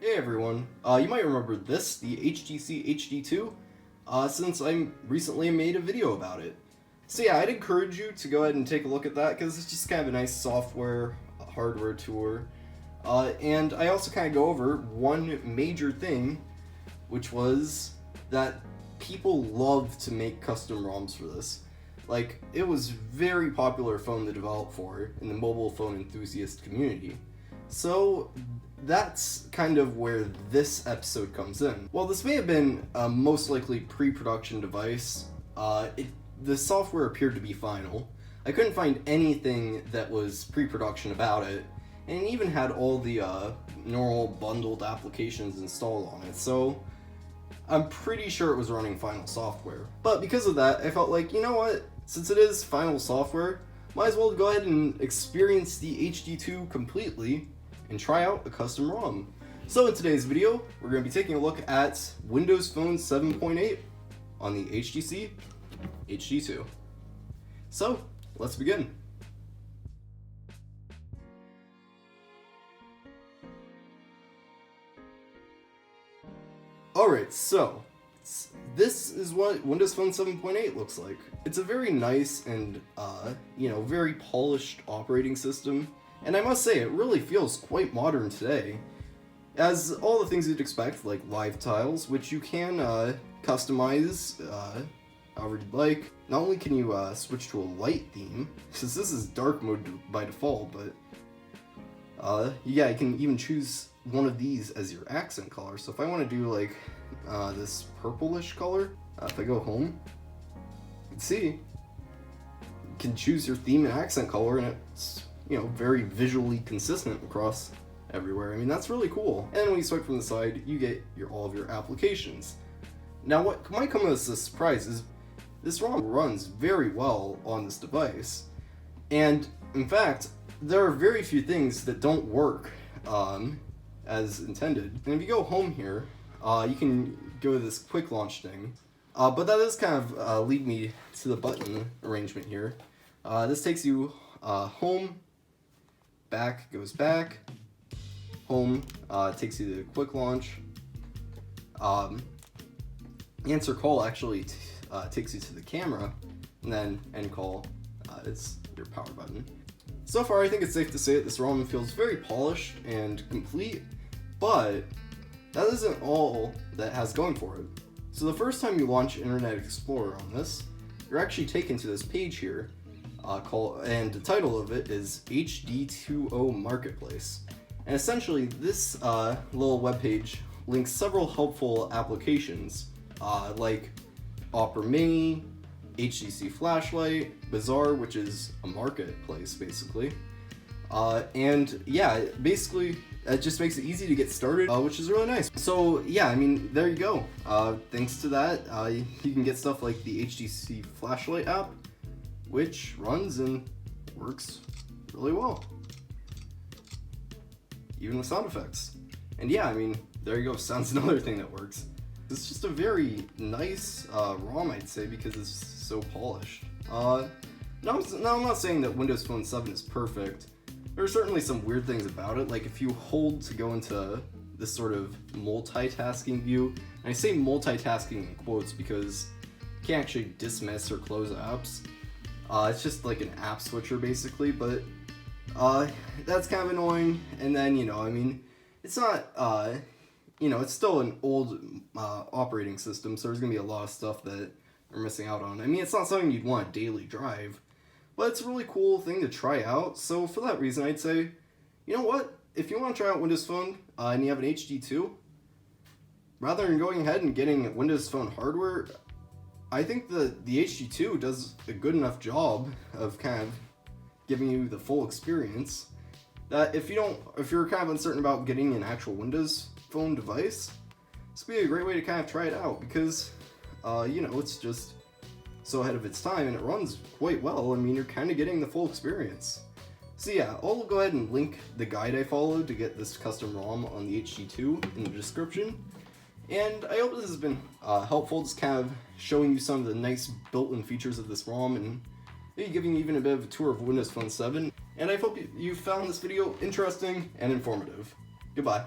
Hey everyone, you might remember this, the HTC HD2, since I recently made a video about it. So yeah, I'd encourage you to go ahead and take a look at that, because it's just kind of a nice software, hardware tour. And I also kind of go over one major thing, which was that people love to make custom ROMs for this. Like, it was very popular phone to develop for in the mobile phone enthusiast community. So that's kind of where this episode comes in. While this may have been a most likely pre-production device, the software appeared to be final. I couldn't find anything that was pre-production about it, and it even had all the normal bundled applications installed on it, so I'm pretty sure it was running final software. But because of that, I felt like, you know what, since it is final software, might as well go ahead and experience the HD2 completely and try out a custom ROM. So in today's video, we're going to be taking a look at Windows Phone 7.8 on the HTC HD2. So, let's begin. Alright, so this is what Windows Phone 7.8 looks like. It's a very nice and, very polished operating system. And I must say, it really feels quite modern today. As all the things you'd expect, like live tiles, which you can customize however you'd like. Not only can you switch to a light theme, since this is dark mode by default, but yeah, you can even choose one of these as your accent color. So if I want to do like this purplish color, if I go home, you can see you can choose your theme and accent color, and it's very visually consistent across everywhere. I mean, that's really cool. And when you swipe from the side, you get all of your applications. Now, what might come as a surprise is this ROM runs very well on this device. And in fact, there are very few things that don't work as intended. And if you go home here, you can go to this quick launch thing. But that does kind of lead me to the button arrangement here. This takes you home, back goes back, home takes you to quick launch, answer call actually takes you to the camera, and then end call is your power button. So far, I think it's safe to say that this ROM feels very polished and complete, but that isn't all that has going for it. So the first time you launch Internet Explorer on this, you're actually taken to this page here, and the title of it is HD2O Marketplace. And essentially, this little webpage links several helpful applications, like Opera Mini, HTC Flashlight, Bazaar, which is a marketplace basically, and yeah, basically it just makes it easy to get started, which is really nice. So yeah, I mean, there you go. Thanks to that, you can get stuff like the HTC Flashlight app, which runs and works really well, even with sound effects. And yeah, I mean, there you go. Sound's another thing that works. It's just a very nice ROM, I'd say, because it's so polished. Now, I'm not saying that Windows Phone 7 is perfect. There are certainly some weird things about it, like if you hold to go into this sort of multitasking view, and I say multitasking in quotes because you can't actually dismiss or close apps. It's just like an app switcher basically, but that's kind of annoying. And then, I mean, it's not, it's still an old operating system, so there's going to be a lot of stuff that we're missing out on. I mean, it's not something you'd want to daily drive, but it's a really cool thing to try out. So for that reason, I'd say, you know what? If you want to try out Windows Phone and you have an HD2, rather than going ahead and getting Windows Phone hardware, I think the HD2 does a good enough job of kind of giving you the full experience that if you're kind of uncertain about getting an actual Windows Phone device, this would be a great way to kind of try it out, because it's just so ahead of its time and it runs quite well. I mean, you're kind of getting the full experience. So yeah, I'll go ahead and link the guide I followed to get this custom ROM on the HD2 in the description. And I hope this has been helpful, just kind of showing you some of the nice built-in features of this ROM, and maybe giving you even a bit of a tour of Windows Phone 7. And I hope you found this video interesting and informative. Goodbye.